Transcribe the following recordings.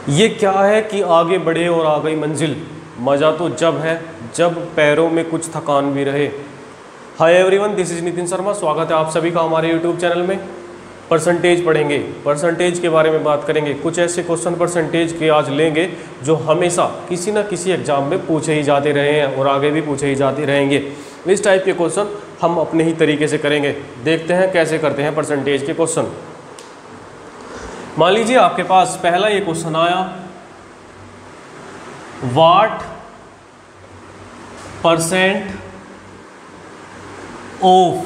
ये क्या है कि आगे बढ़े और आ गई मंजिल। मज़ा तो जब है जब पैरों में कुछ थकान भी रहे। Hi everyone, this is Nitin Sharma. स्वागत है आप सभी का हमारे यूट्यूब चैनल में। परसेंटेज पढ़ेंगे, परसेंटेज के बारे में बात करेंगे। कुछ ऐसे क्वेश्चन परसेंटेज के आज लेंगे जो हमेशा किसी ना किसी एग्जाम में पूछे ही जाते रहे हैं और आगे भी पूछे ही जाते रहेंगे। इस टाइप के क्वेश्चन हम अपने ही तरीके से करेंगे। देखते हैं कैसे करते हैं परसेंटेज के क्वेश्चन। मान लीजिए आपके पास पहला ये क्वेश्चन आया, व्हाट परसेंट ऑफ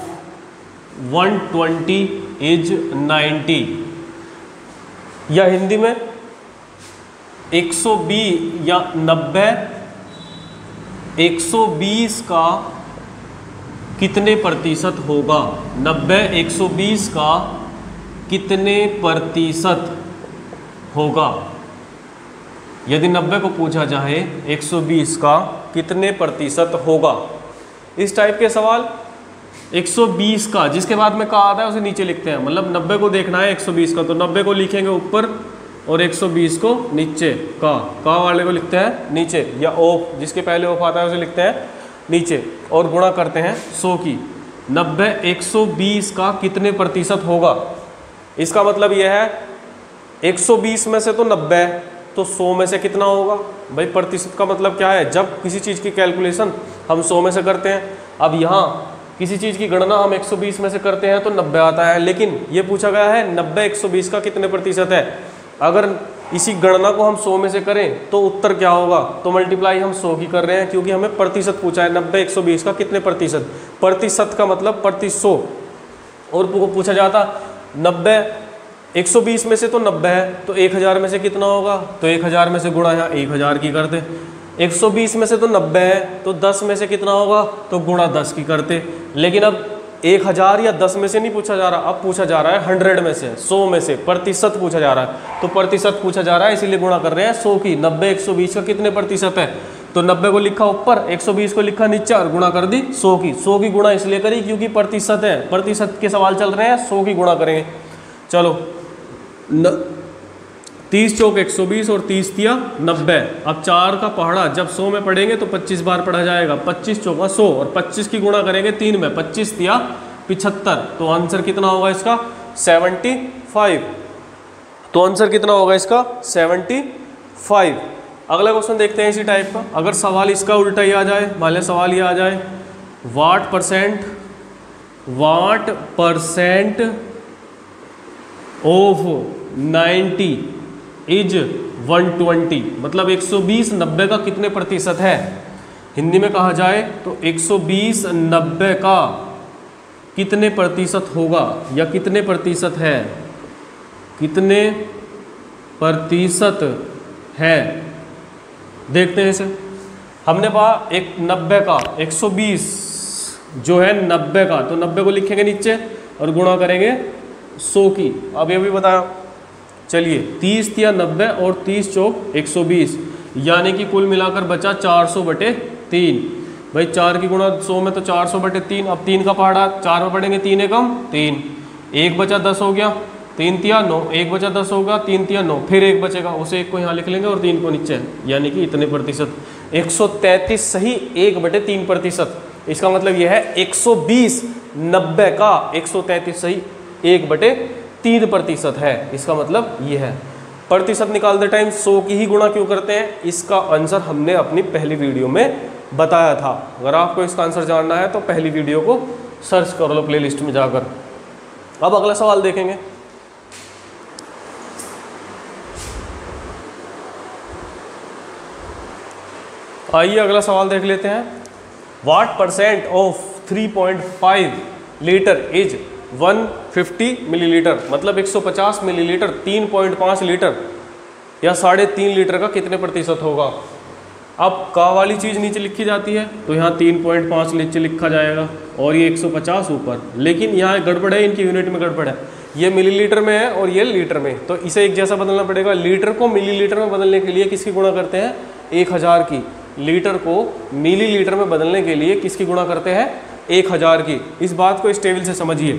120 इज 90, या हिंदी में 120 या 90, 120 का कितने प्रतिशत होगा। 90 120 का कितने प्रतिशत होगा। यदि 90 को पूछा जाए 120 का कितने प्रतिशत होगा। इस टाइप के सवाल 120 का जिसके बाद में का आता है उसे नीचे लिखते हैं। मतलब 90 को देखना है 120 का, तो 90 को लिखेंगे ऊपर और 120 को नीचे। का वाले को लिखते हैं नीचे, या ऑफ जिसके पहले ऑफ आता है उसे लिखते हैं नीचे और गुणा करते हैं 100 की। 90 120 का कितने प्रतिशत होगा। इसका मतलब यह है 120 में से तो 90 है, तो 100 में से कितना होगा। भाई प्रतिशत का मतलब क्या है, जब किसी चीज़ की कैलकुलेशन हम 100 में से करते हैं। अब यहाँ किसी चीज़ की गणना हम 120 में से करते हैं तो 90 आता है, लेकिन ये पूछा गया है 90 120 का कितने प्रतिशत है। अगर इसी गणना को हम 100 में से करें तो उत्तर क्या होगा, तो मल्टीप्लाई हम 100 की कर रहे हैं क्योंकि हमें प्रतिशत पूछा है। 90 120 का कितने प्रतिशत, प्रतिशत का मतलब प्रति 100। और पूछा जाता 90 120 में से तो 90 है, तो 1000 में से कितना होगा, तो 1000 में से गुणा यहाँ 1000 की करते। 120 में से तो 90 है, तो 10 में से कितना होगा, तो गुणा 10 की करते। लेकिन अब 1000 या 10 में से नहीं पूछा जा रहा, अब पूछा जा रहा है 100 में से, 100 में से, प्रतिशत पूछा जा रहा है। तो प्रतिशत पूछा जा रहा है इसीलिए गुणा कर रहे हैं 100 की। 90 120 का कितने प्रतिशत है, तो 90 को लिखा ऊपर, 120 को लिखा नीचे और गुणा कर दी 100 की। 100 की गुणा इसलिए करी क्योंकि प्रतिशत है, प्रतिशत के सवाल चल रहे हैं, 100 की गुणा करेंगे। चलो 30 चौक 120 और 30 तिया 90। अब 4 का पहाड़ा जब 100 में पढ़ेंगे तो 25 बार पढ़ा जाएगा। 25 चौका 100 और 25 की गुणा करेंगे 3 में, 25 तिया 75। तो आंसर कितना होगा इसका 75। तो आंसर कितना होगा इसका 75। अगला क्वेश्चन देखते हैं इसी टाइप का। अगर सवाल इसका उल्टा ही आ जाए, मान लें सवाल ये आ जाए, व्हाट परसेंट ऑफ 90 इज 120, मतलब 120 90 का कितने प्रतिशत है। हिंदी में कहा जाए तो 120 90 का कितने प्रतिशत होगा, या कितने प्रतिशत है, कितने प्रतिशत है। देखते हैं इसे। हमने कहा एक 90 का 120 जो है 90 का, तो 90 को लिखेंगे नीचे और गुणा करेंगे 100 की। अब ये भी बताया, चलिए 30 तिया 90 और 30 चौक 120, यानी कि कुल मिलाकर बचा 400/3। भाई 4 की गुणा 100 में तो 400/3। अब 3 का पहाड़ा 4 में पढ़ेंगे, 3 एकम 3, 1 बचा 10 हो गया, 3 तिया 9, 1 बचा 10 होगा, 3 तिया 9, फिर 1 बचेगा, उसे 1 को यहाँ लिख लेंगे और 3 को नीचे, यानी कि इतने प्रतिशत। 133 सही 1/3 प्रतिशत। इसका मतलब यह है 120 90 का 133 सही 1/3 प्रतिशत है। इसका मतलब ये है। प्रतिशत निकालते टाइम 100 की ही गुणा क्यों करते हैं, इसका आंसर हमने अपनी पहली वीडियो में बताया था। अगर आपको इसका आंसर जानना है तो पहली वीडियो को सर्च कर लो प्लेलिस्ट में जाकर। अब अगला सवाल देखेंगे। आइए अगला सवाल देख लेते हैं। What percent of 3.5 litre is 150 millilitre, मतलब 150 मिलीलीटर 3.5 लीटर या 3.5 लीटर का कितने प्रतिशत होगा। अब का वाली चीज़ नीचे लिखी जाती है तो यहाँ 3.5 नीचे लिखा जाएगा और ये 150 ऊपर। लेकिन यहाँ गड़बड़ है, इनकी यूनिट में गड़बड़ है। ये मिलीलीटर में है और ये लीटर में, तो इसे एक जैसा बदलना पड़ेगा। लीटर को मिलीलीटर में बदलने के लिए किसकी गुणा करते हैं, 1000 की। लीटर को मिलीलीटर में बदलने के लिए किसकी गुणा करते हैं, 1000 की। इस बात को इस टेबल से समझिए।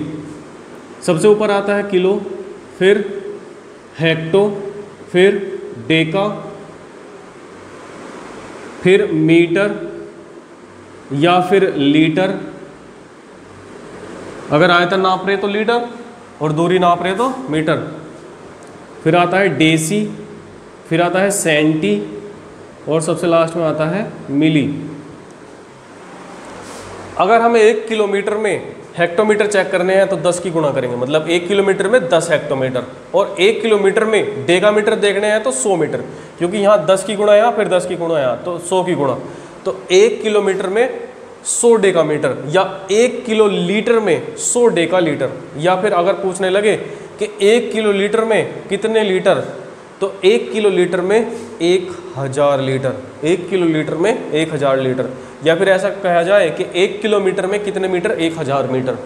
सबसे ऊपर आता है किलो, फिर हेक्टो, फिर डेका, फिर मीटर या फिर लीटर। अगर आयतन नाप रहे तो लीटर और दूरी नाप रहे तो मीटर। फिर आता है डेसी, फिर आता है सेंटी और सबसे लास्ट में आता है मिली। अगर हमें 1 किलोमीटर में हेक्टोमीटर चेक करने हैं तो 10 की गुणा करेंगे, मतलब 1 किलोमीटर में 10 हेक्टोमीटर। और 1 किलोमीटर में डेकामीटर देखने हैं तो 100 मीटर, क्योंकि यहाँ 10 की गुणा यहाँ, फिर 10 की गुणा यहाँ, तो 100 की गुणा। तो 1 किलोमीटर में 100 डेकामीटर, या 1 किलो लीटर में 100 डेका लीटर। या फिर अगर पूछने लगे कि 1 किलो लीटर में कितने लीटर, तो 1 किलो लीटर में 1000 लीटर, 1 किलो लीटर में 1000 लीटर। या फिर ऐसा कहा जाए कि 1 किलोमीटर में कितने मीटर, 1000 मीटर।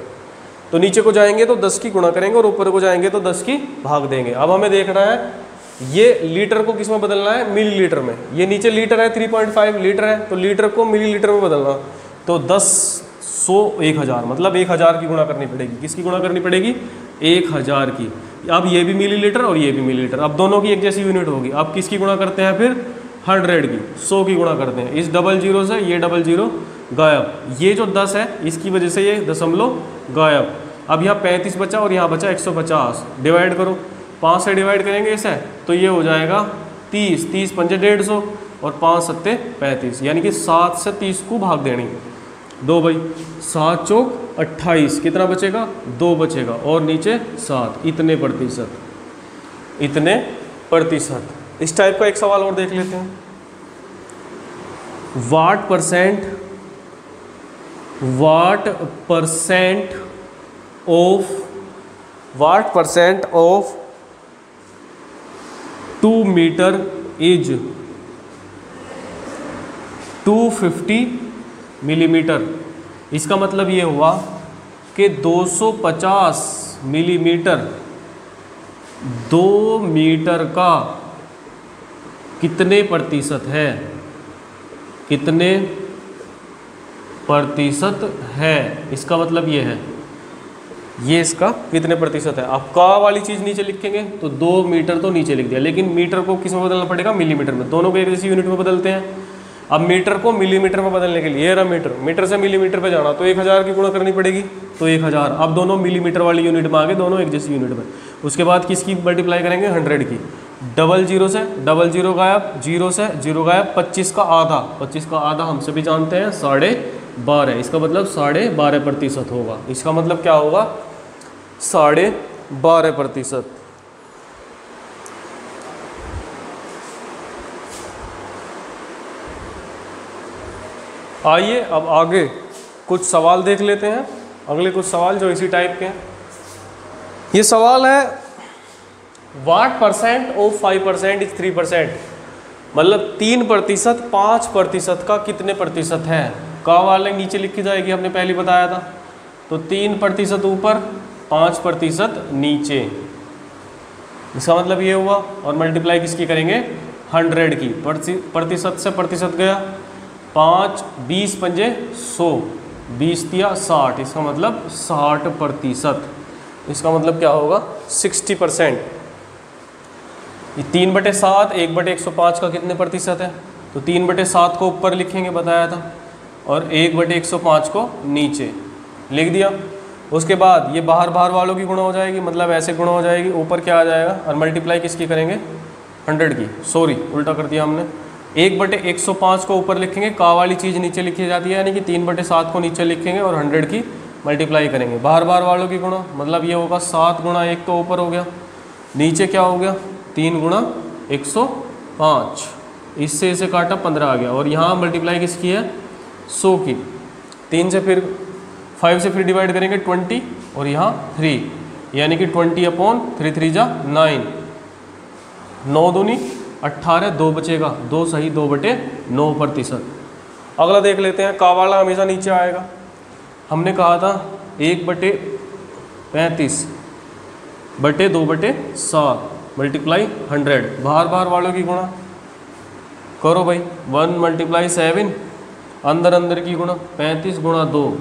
तो नीचे को जाएंगे तो 10 की गुणा करेंगे और ऊपर को जाएंगे तो 10 की भाग देंगे। अब हमें देखना है ये लीटर को किस में बदलना है, मिलीलीटर में। ये नीचे लीटर है, 3.5 लीटर है, तो लीटर को मिलीलीटर में बदलना। तो 10, 100, 1000, मतलब 1000 की गुणा करनी पड़ेगी। किसकी गुणा करनी पड़ेगी, 1000 की। अब ये भी मिलीलीटर और ये भी मिलीलीटर, अब दोनों की एक जैसी यूनिट होगी। अब किसकी गुणा करते हैं, फिर 100 की, 100 की गुणा करते हैं। इस डबल जीरो से ये डबल जीरो गायब। ये जो 10 है इसकी वजह से ये दशमलव गायब। अब यहाँ 35 बचा और यहाँ बचा 150। डिवाइड करो, 5 से डिवाइड करेंगे इसे तो ये हो जाएगा 30, 30 पंजे 150 और 5 सत्ते 35, यानी कि 7 से 30 को भाग देनी। 2 भाई 7 चौक 28, कितना बचेगा, 2 बचेगा और नीचे 7, इतने प्रतिशत, इतने प्रतिशत। इस टाइप का एक सवाल और देख लेते हैं। What percent of 2 metre is 250 millimetre. इसका मतलब ये हुआ कि 250 मिलीमीटर 2 मीटर का कितने प्रतिशत है, कितने प्रतिशत है। इसका मतलब ये है, ये इसका कितने प्रतिशत है। आप का वाली चीज़ नीचे लिखेंगे तो 2 मीटर तो नीचे लिख दिया, लेकिन मीटर को किस में बदलना पड़ेगा, मिलीमीटर में। दोनों को एक जैसी यूनिट में बदलते हैं। अब मीटर को मिलीमीटर में बदलने के लिए ये रहा मीटर, मीटर से मिलीमीटर पे जाना तो 1000 की गुणा करनी पड़ेगी, तो 1000। अब दोनों मिलीमीटर वाली यूनिट में आ गए, दोनों एक जैसी यूनिट में। उसके बाद किसकी मल्टीप्लाई करेंगे, 100 की। डबल जीरो से डबल जीरो गायब, जीरो से जीरो गायब, 25 का आधा, 25 का आधा हम सभी जानते हैं 12.5। इसका मतलब 12.5% होगा। इसका मतलब क्या होगा, 12.5%। आइए अब आगे कुछ सवाल देख लेते हैं। अगले कुछ सवाल जो इसी टाइप के हैं। ये सवाल है वाट परसेंट ऑफ 5% इज 3%, मतलब 3% 5% का कितने प्रतिशत है। का वाले नीचे लिखी जाएगी, हमने पहले बताया था। तो 3% ऊपर 5% नीचे, इसका मतलब ये हुआ। और मल्टीप्लाई किसकी करेंगे, 100 की। प्रतिशत से प्रतिशत गया, 5, 20 पंजे 100, 20 दिया 60, इसका मतलब 60%। इसका मतलब क्या होगा, 60%। ये 3/7 1/105 का कितने प्रतिशत है, तो 3/7 को ऊपर लिखेंगे, बताया था, और 1/105 को नीचे लिख दिया। उसके बाद ये बाहर बाहर वालों की गुणा हो जाएगी, मतलब ऐसे गुणा हो जाएगी, ऊपर क्या आ जाएगा, और मल्टीप्लाई किसकी करेंगे, 100 की। सॉरी उल्टा कर दिया हमने। 1/105 को ऊपर लिखेंगे, का वाली चीज़ नीचे लिखी जाती है, यानी कि 3/7 को नीचे लिखेंगे और 100 की मल्टीप्लाई करेंगे। बाहर बाहर वालों की गुणा, मतलब ये होगा 7 गुणा 1 तो ऊपर हो गया, नीचे क्या हो गया 3 गुणा 105, इससे इसे काटा 15 आ गया। और यहाँ मल्टीप्लाई किसकी है, 100 की। 3 से फिर 5 से फिर डिवाइड करेंगे 20 और यहाँ 3, यानी कि 20/3, 3 जा 9, 9 दूनी 18, 2 बचेगा, 2 सही 2/9%। अगला देख लेते हैं, का वाला हमेशा नीचे आएगा। हमने कहा था 1/35/2/7 मल्टीप्लाई 100, बाहर बाहर वालों की गुणा करो भाई। 1 × 7 अंदर अंदर की गुणा, 35 × 2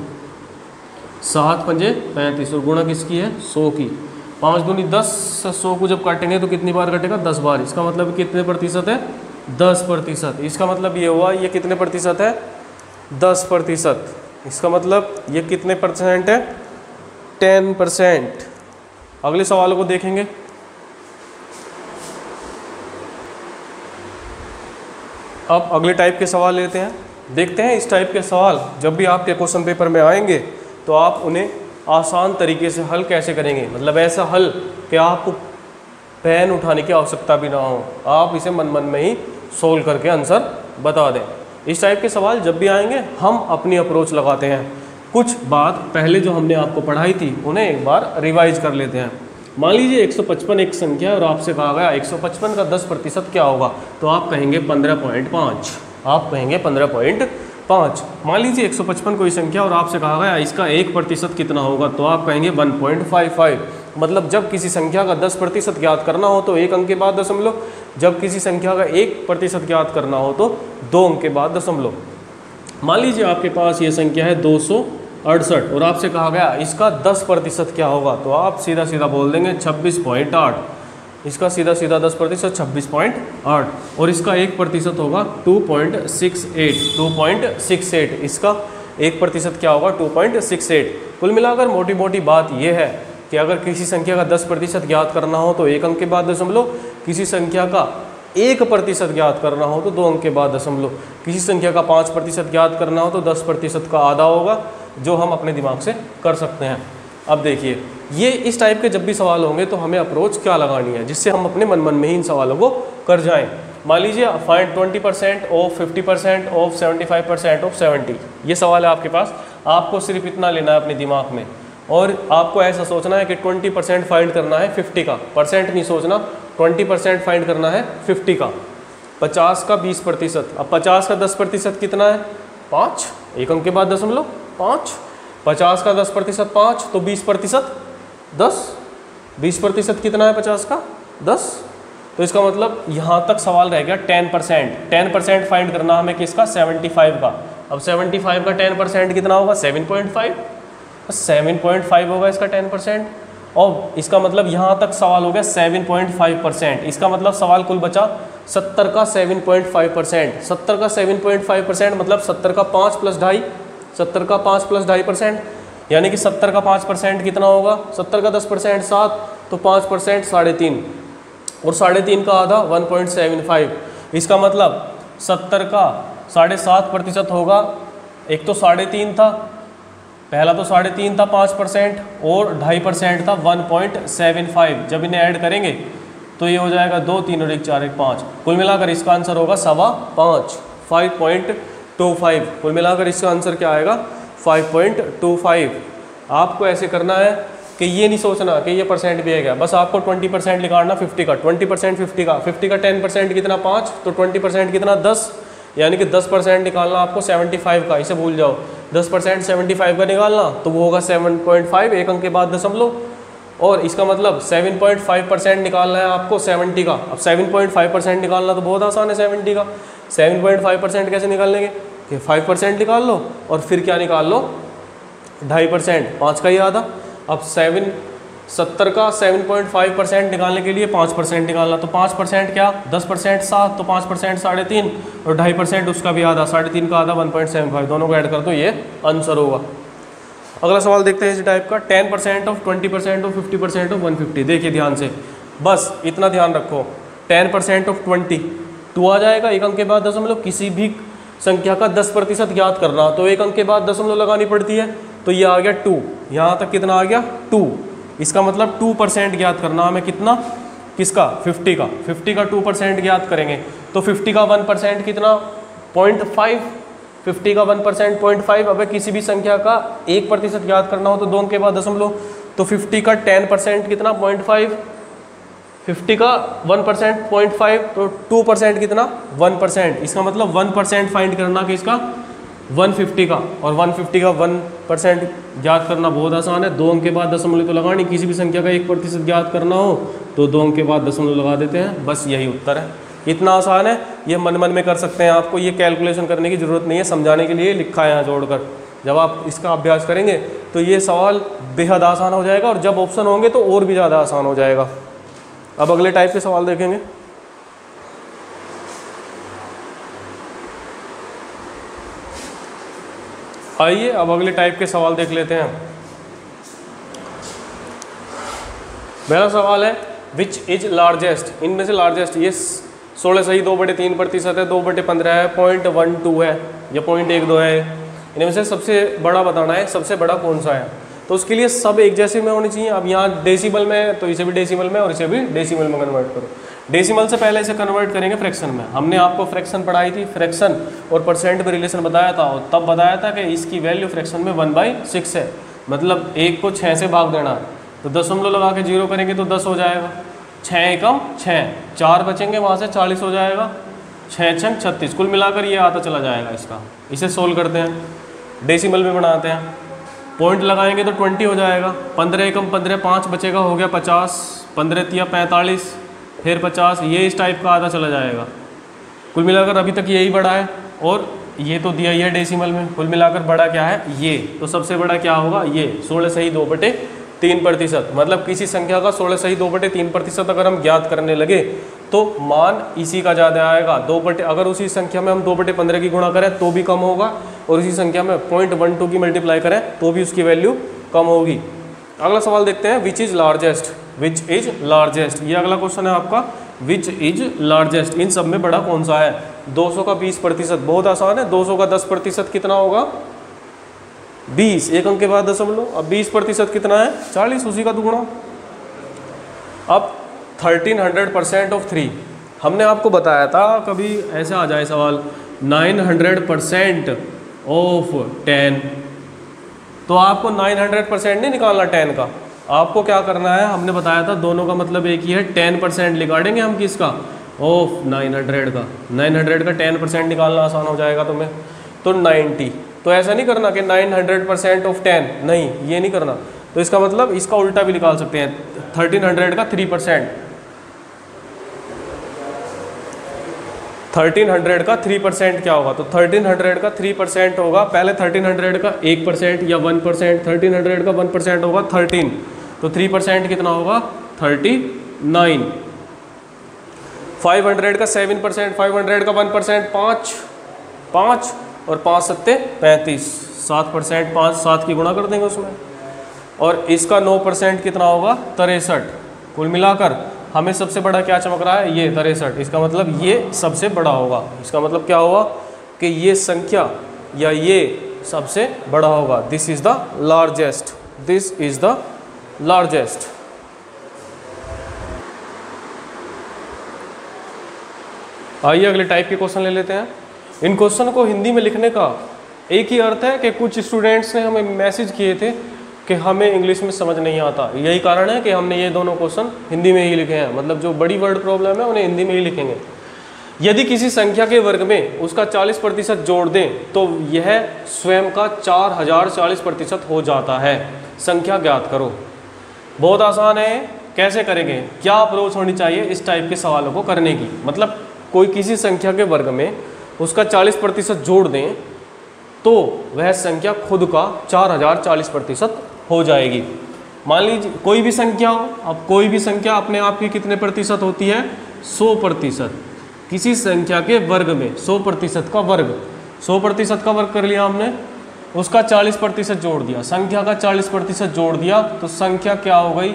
7 पंजे 35, और गुणा किसकी है 100 की। 5 दूनी 10, 100 को जब काटेंगे तो कितनी बार कटेगा? 10 बार। इसका मतलब कितने प्रतिशत है? 10%। इसका मतलब ये हुआ ये कितने प्रतिशत है? 10%। इसका मतलब ये कितने परसेंट है? 10%। अगले सवाल को देखेंगे। अब अगले टाइप के सवाल लेते हैं, देखते हैं इस टाइप के सवाल जब भी आपके क्वेश्चन पेपर में आएंगे तो आप उन्हें आसान तरीके से हल कैसे करेंगे। मतलब ऐसा हल कि आपको पेन उठाने की आवश्यकता भी ना हो, आप इसे मन मन में ही सोल्व करके आंसर बता दें। इस टाइप के सवाल जब भी आएंगे हम अपनी अप्रोच लगाते हैं। कुछ बात पहले जो हमने आपको पढ़ाई थी उन्हें एक बार रिवाइज कर लेते हैं। मान लीजिए 155 एक संख्या है और आपसे कहा गया 155 का 10% क्या होगा, तो आप कहेंगे 15.5। आप कहेंगे 15.5। मान लीजिए 155 कोई संख्या और आपसे कहा गया इसका 1% कितना होगा, तो आप कहेंगे 1.55। मतलब जब किसी संख्या का 10% ज्ञात करना हो तो 1 अंक के बाद दशमलव, जब किसी संख्या का 1% ज्ञात करना हो तो 2 अंक के बाद दशमलव। मान लीजिए आपके पास ये संख्या है 268 और आपसे कहा गया इसका 10% क्या होगा, तो आप सीधा सीधा बोल देंगे 26.8। इसका सीधा सीधा 10% 26.8 और इसका 1% होगा 2.68। इसका 1% क्या होगा? 2.68। कुल मिलाकर मोटी मोटी बात यह है कि अगर किसी संख्या का 10% ज्ञात करना हो तो 1 अंक के बाद दशमलव, किसी संख्या का 1% ज्ञात करना हो तो 2 अंक के बाद दशमलव, किसी संख्या का 5% ज्ञात करना हो तो 10% का आधा होगा, जो हम अपने दिमाग से कर सकते हैं। अब देखिए ये इस टाइप के जब भी सवाल होंगे तो हमें अप्रोच क्या लगानी है जिससे हम अपने मन में ही इन सवालों को कर जाएं। मान लीजिए फाइंड 20% ऑफ 50% ऑफ 75% ऑफ 70, ये सवाल है आपके पास। आपको सिर्फ इतना लेना है अपने दिमाग में और आपको ऐसा सोचना है कि 20% फाइंड करना है 50 का, परसेंट नहीं सोचना, 20% फाइंड करना है 50 का। 50 का 20%, अब 50 का 10% कितना है? 5, 1 अंक के बाद दशमलव 5। 50 का 10% 5, तो 20% 10। 20% कितना है 50 का? 10। तो इसका मतलब यहाँ तक सवाल रह गया 10%। 10% फाइंड करना हमें किसका? 75 का। अब 75 का 10% कितना होगा? 7.5। 7.5 होगा इसका 10%। और इसका मतलब यहाँ तक सवाल हो गया 7.5%। इसका मतलब सवाल कुल बचा 70 का 7.5%। 70 का 7.5% मतलब 70 का 5 + 2.5, 70 का 5 + 2.5%, यानी कि 70 का 5% कितना होगा? 70 का 10% 7, तो 5% 3.5 और 3.5 का आधा 1.75। इसका मतलब 70 का 7.5% होगा। एक तो 3.5 था, पहला तो 3.5 था 5% और 2.5% था 1.75। जब इन्हें ऐड करेंगे तो ये हो जाएगा 2, 3 और 1 4 1 5। कुल मिलाकर इसका आंसर होगा 5.25, 5.25। कुल मिलाकर इसका आंसर क्या आएगा? 5.25। आपको ऐसे करना है कि ये नहीं सोचना कि ये परसेंट भी है क्या, बस आपको 20% निकालना 50 का। 20% 50 का, 50 का 10% कितना? 5, तो 20% कितना? 10, यानी कि 10% निकालना आपको 75 का, इसे भूल जाओ। 10% 75 का निकालना तो वो होगा 7.5, 1 अंक के बाद दशमलव। और इसका मतलब 7.5% निकालना है आपको 70 का। अब 7.5% निकालना तो बहुत आसान है 70 का। 7.5% कैसे निकालेंगे कि 5% निकाल लो और फिर क्या निकाल लो? 2.5%, 5 का ही आधा। अब 70 का 7.5% निकालने के लिए 5% निकालना, तो 5% क्या? 10% 7, तो 5% 3.5 और 2.5% उसका भी आधा, 3.5 का आधा 1.75, दोनों को ऐड कर दो, ये आंसर होगा। अगला सवाल देखते हैं इसी टाइप का। 10% ऑफ 20% ऑफ 50% ऑफ 150। देखिए ध्यान से, बस इतना ध्यान रखो, 10% ऑफ 20, 2 आ जाएगा 1 अंक के बाद दशमलव। किसी भी संख्या का 10% ज्ञात करना तो 1 अंक के बाद दशमलव लगानी पड़ती है, तो ये आ गया 2। यहाँ तक कितना आ गया? 2। इसका मतलब 2% ज्ञात करना हमें कितना? किसका? 50 का। 50 का 2% ज्ञात करेंगे तो 50 का 1% कितना? 0.5। 50 का 1% 0.5। अब किसी भी संख्या का 1% ज्ञात करना हो तो 2 अंक के बाद दशमलव, तो 50 का 10% कितना? 0.5। 50 का 1% 0.5, तो 2% कितना? 1%। इसका मतलब 1% फाइंड करना किसका? 150 का। और 150 का 1% ज्ञात करना बहुत आसान है, 2 अंक के बाद दशमलव तो लगानी। किसी भी संख्या का 1% ज्ञात करना हो तो 2 अंक के बाद दशमलव लगा देते हैं, बस यही उत्तर है। इतना आसान है, ये मन मन में कर सकते हैं। आपको ये कैलकुलेशन करने की ज़रूरत नहीं है, समझाने के लिए लिखा है यहाँ जोड़कर। जब आप इसका अभ्यास करेंगे तो ये सवाल बेहद आसान हो जाएगा, और जब ऑप्शन होंगे तो और भी ज़्यादा आसान हो जाएगा। अब अगले टाइप के सवाल देखेंगे। आइए अब अगले टाइप के सवाल देख लेते हैं। पहला सवाल है विच इज लार्जेस्ट, इनमें से लार्जेस्ट, ये 16 सही 2/3% है, 2/15 है, 0.12 है या 0.12 है, इनमें से सबसे बड़ा बताना है, सबसे बड़ा कौन सा है। तो उसके लिए सब एक जैसे में होने चाहिए। अब यहाँ डेसिमल में तो इसे भी डेसिमल में और इसे भी डेसिमल में कन्वर्ट करो। डेसिमल से पहले इसे कन्वर्ट करेंगे फ्रैक्शन में। हमने आपको फ्रैक्शन पढ़ाई थी, फ्रैक्शन और परसेंट में रिलेशन बताया था, और तब बताया था कि इसकी वैल्यू फ्रैक्शन में 1/6 है, मतलब 1 को 6 से भाग देना। तो दशमलव लगा के 0 करेंगे तो 10 हो जाएगा, 6 एकम 6, 4 बचेंगे, वहाँ से 40 हो जाएगा, 6 छंग 36, कुल मिलाकर ये आता चला जाएगा इसका। इसे सोल्व करते हैं, डेसिमल में बनाते हैं, पॉइंट लगाएंगे तो 20 हो जाएगा, 15 एकम 15, 5 बचेगा, हो गया 50, 15 तिया 45, फिर 50, ये इस टाइप का आधा चला जाएगा। कुल मिलाकर अभी तक यही बड़ा है, और ये तो दिया ही है डेसिमल में। कुल मिलाकर बड़ा क्या है ये, तो सबसे बड़ा क्या होगा ये 16 सही 2/3%। मतलब किसी संख्या का 16 सही 2/3% अगर हम ज्ञात करने लगे तो मान इसी का ज़्यादा आएगा। अगर उसी संख्या में हम 2/15 की गुणा करें तो भी कम होगा, और उसी संख्या में 0.12 की मल्टीप्लाई करें तो भी उसकी वैल्यू कम होगी। अगला सवाल देखते हैं, which is largest, which is largest, ये अगला क्वेश्चन है आपका, विच इज लार्जेस्ट, इन सब में बड़ा कौन सा है। 200 का 20%, बहुत आसान है। 200 का 10% कितना होगा 20, एक अंक के बाद दशमलव। अब 20% कितना है 40, उसी का दुगुना। अब 1300% ऑफ 3, हमने आपको बताया था, कभी ऐसे आ जाए सवाल 900% ऑफ 10, तो आपको 900% नहीं निकालना 10 का, आपको क्या करना है, हमने बताया था दोनों का मतलब एक ही है, 10% निकालेंगे हम किसका, ऑफ 900 का। 900 का 10% निकालना आसान हो जाएगा तुम्हें, तो 90। तो ऐसा नहीं करना कि 900% ऑफ 10, नहीं ये नहीं करना। तो इसका मतलब इसका उल्टा भी निकाल सकते हैं, 1300 का 3%, 1300 का 3% क्या होगा, तो 1300 का 3% होगा, पहले 1300 का 1% या 1%, 1300 का 1% होगा 13, तो 3% कितना होगा 39। 500 का 7%, 500 का 1% 5 और 5 सत्ते 35, 7%, 5 7 की गुणा कर देंगे उसमें, और इसका 9% कितना होगा 63। कुल मिलाकर हमें सबसे बड़ा क्या चमक रहा है, ये 63, इसका मतलब ये सबसे बड़ा होगा। इसका मतलब क्या होगा कि ये संख्या या ये सबसे बड़ा होगा। This is the largest, this is the largest. आइए अगले टाइप के क्वेश्चन ले लेते हैं। इन क्वेश्चन को हिंदी में लिखने का एक ही अर्थ है कि कुछ स्टूडेंट्स ने हमें मैसेज किए थे कि हमें इंग्लिश में समझ नहीं आता, यही कारण है कि हमने ये दोनों क्वेश्चन हिंदी में ही लिखे हैं। मतलब जो बड़ी वर्ड प्रॉब्लम है उन्हें हिंदी में ही लिखेंगे। यदि किसी संख्या के वर्ग में उसका 40% जोड़ दें तो यह स्वयं का 4040% हो जाता है। संख्या ज्ञात करो। बहुत आसान है, कैसे करेंगे, क्या अप्रोच होनी चाहिए इस टाइप के सवालों को करने की। मतलब कोई किसी संख्या के वर्ग में उसका 40% जोड़ दें तो वह संख्या खुद का 4040% हो जाएगी। मान लीजिए कोई भी संख्या हो, अब कोई भी संख्या अपने आप की कितने प्रतिशत होती है 100%। किसी संख्या के वर्ग में 100% का वर्ग, 100% का वर्ग कर लिया हमने, उसका 40% जोड़ दिया, संख्या का 40% जोड़ दिया तो संख्या क्या हो गई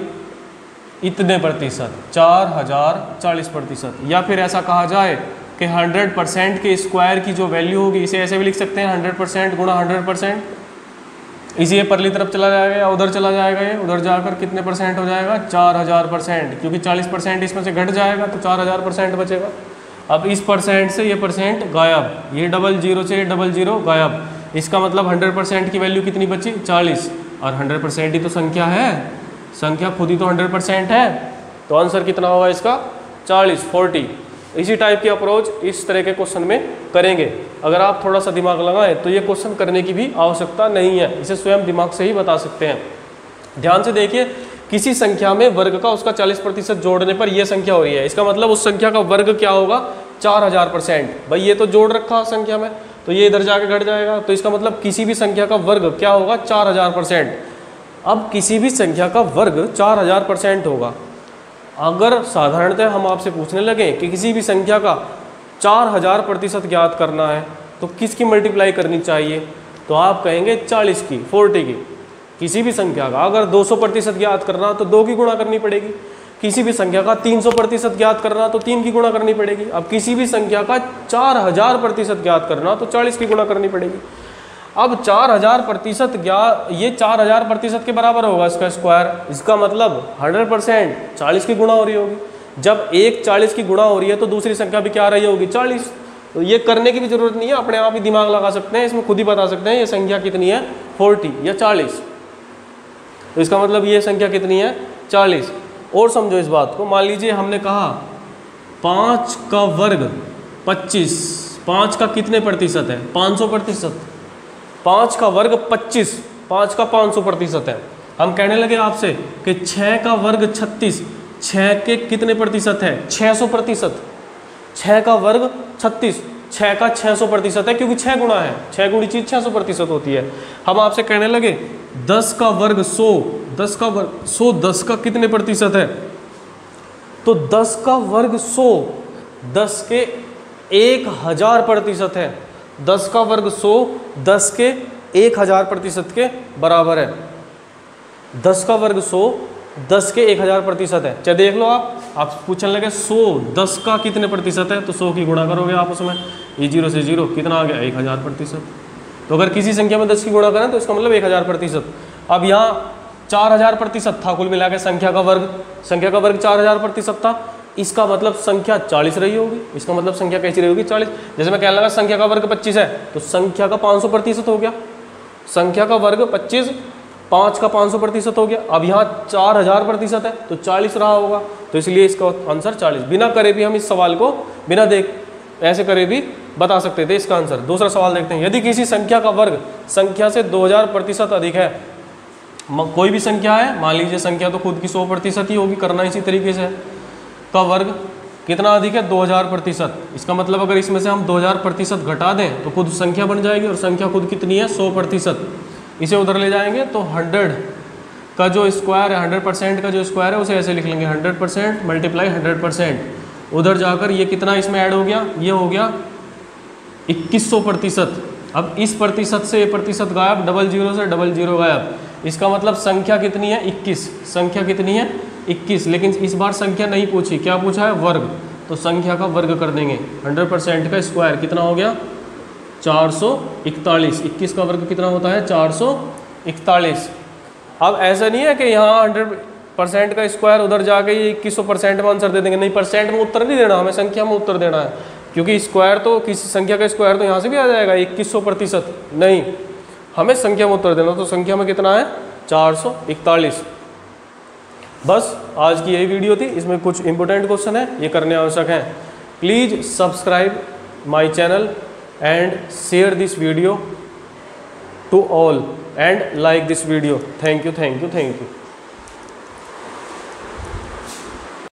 इतने प्रतिशत, 4040%। या फिर ऐसा कहा जाए कि 100% के स्क्वायर की जो वैल्यू होगी, इसे ऐसे भी लिख सकते हैं 100% गुणा 100%। इसी ये परली तरफ चला जाएगा या उधर चला जाएगा, ये उधर जाकर कितने परसेंट हो जाएगा 4000%, क्योंकि 40% इसमें से घट जाएगा तो 4000% बचेगा। अब इस परसेंट से ये परसेंट गायब, ये 00 से ये 00 गायब, इसका मतलब 100% की वैल्यू कितनी बची 40, और 100% ही तो संख्या है, संख्या खुद ही तो 100% है, तो आंसर कितना होगा इसका 40। इसी टाइप की अप्रोच इस तरह के क्वेश्चन में करेंगे। अगर आप थोड़ा सा दिमाग लगाएं तो ये क्वेश्चन करने की भी आवश्यकता नहीं है, इसे स्वयं दिमाग से ही बता सकते हैं। ध्यान से देखिए, किसी संख्या में वर्ग का उसका 40% जोड़ने पर यह संख्या हो रही है, इसका मतलब उस संख्या का वर्ग क्या होगा 4000%। भाई ये तो जोड़ रखा संख्या में, तो ये इधर जाके घट जाएगा। तो इसका मतलब किसी भी संख्या का वर्ग क्या होगा 4000%। अब किसी भी संख्या का वर्ग 4000% होगा। अगर साधारणतः हम आपसे पूछने लगे कि किसी भी संख्या का 4000% ज्ञात करना है तो किसकी मल्टीप्लाई करनी चाहिए, तो आप कहेंगे 40 की, 40 की। किसी भी संख्या का अगर 200% ज्ञात करना तो 2 की गुणा करनी पड़ेगी। किसी भी संख्या का 300% ज्ञात करना तो 3 की गुणा करनी पड़ेगी। अब किसी भी संख्या का 4000% ज्ञात करना तो 40 की गुणा करनी पड़ेगी। अब 4000% ज्ञात, ये 4000% के बराबर होगा इसका स्क्वायर। इसका मतलब 100% 40 की गुणा हो रही होगी। जब एक 40 की गुणा हो रही है तो दूसरी संख्या भी क्या रही होगी 40। तो ये करने की भी जरूरत नहीं है, अपने आप ही दिमाग लगा सकते हैं, इसमें खुद ही बता सकते हैं ये संख्या कितनी है 40 या 40। तो इसका मतलब ये संख्या कितनी है 40। और समझो इस बात को, मान लीजिए हमने कहा 5 का वर्ग 25, 5 का कितने प्रतिशत है 500%। 5 का वर्ग 25, 5 का 500% है। हम कहने लगे आपसे कि 6 का वर्ग 36, 6 के कितने प्रतिशत है 600%। 6 का वर्ग 36, 6 का 600% है, क्योंकि 6 गुणा है, 6 गुणी चीज 600% होती है। हम आपसे कहने लगे 10 का वर्ग 100, 10 का वर्ग 100, 10 का कितने प्रतिशत है, तो 10 का वर्ग 100 10 के 1000% है। 10 का वर्ग 100 10 के 1000% के बराबर है। 10 का वर्ग 100 10 के 1000% है। चाहे देख लो आप पूछने लगे 100 10 का कितने प्रतिशत है, तो 100 की गुणा करोगे आप उसमें, ये 0 से 0 कितना आ गया 1000%। तो अगर किसी संख्या में 10 की गुणा करें तो इसका मतलब 1000%। अब यहाँ 4000% था कुल मिला के संख्या का वर्ग 4000% था। इसका मतलब संख्या 40 रही होगी। इसका मतलब संख्या कैसी रही होगी 40। जैसे मैं कहने लगा संख्या का वर्ग 25 है तो संख्या का 500% हो गया। संख्या का वर्ग 25, 5 का 500% हो गया। अब यहाँ 4000% है तो 40 रहा होगा, तो इसलिए इसका आंसर 40। बिना करे भी हम इस सवाल को बिना देख ऐसे करे भी बता सकते थे इसका आंसर। दूसरा सवाल देखते हैं। यदि किसी संख्या का वर्ग संख्या से 2000% अधिक है, कोई भी संख्या है, मान लीजिए संख्या तो खुद की 100% ही होगी, करना इसी तरीके से, का वर्ग कितना अधिक है 2000%। इसका मतलब अगर इसमें से हम 2000% घटा दें तो खुद संख्या बन जाएगी, और संख्या खुद कितनी है 100%। इसे उधर ले जाएंगे तो 100 का जो स्क्वायर है, 100% का जो स्क्वायर है उसे ऐसे लिख लेंगे 100% मल्टीप्लाई 100%। उधर जाकर ये कितना इसमें ऐड हो गया, ये हो गया 2100%। अब इस प्रतिशत से ये प्रतिशत गायब, 00 से 00 गायब। इसका मतलब संख्या कितनी है 21। संख्या कितनी है 21। लेकिन इस बार संख्या नहीं पूछी, क्या पूछा है वर्ग। तो संख्या का वर्ग कर देंगे। 100% का स्क्वायर कितना हो गया 441। 21 का वर्ग कितना होता है 441। अब ऐसा नहीं है कि यहाँ 100% का स्क्वायर उधर जाके ये 2100% में आंसर दे देंगे। नहीं, परसेंट में उत्तर नहीं देना, हमें संख्या में उत्तर देना है, क्योंकि स्क्वायर तो किसी संख्या का स्क्वायर तो यहाँ से भी आ जाएगा 2100%। नहीं, हमें संख्या में उत्तर देना। तो संख्या में कितना है 441। बस आज की यही वीडियो थी। इसमें कुछ इंपॉर्टेंट क्वेश्चन है, ये करने आवश्यक हैं। Please subscribe my channel and share this video to all and like this video. Thank you.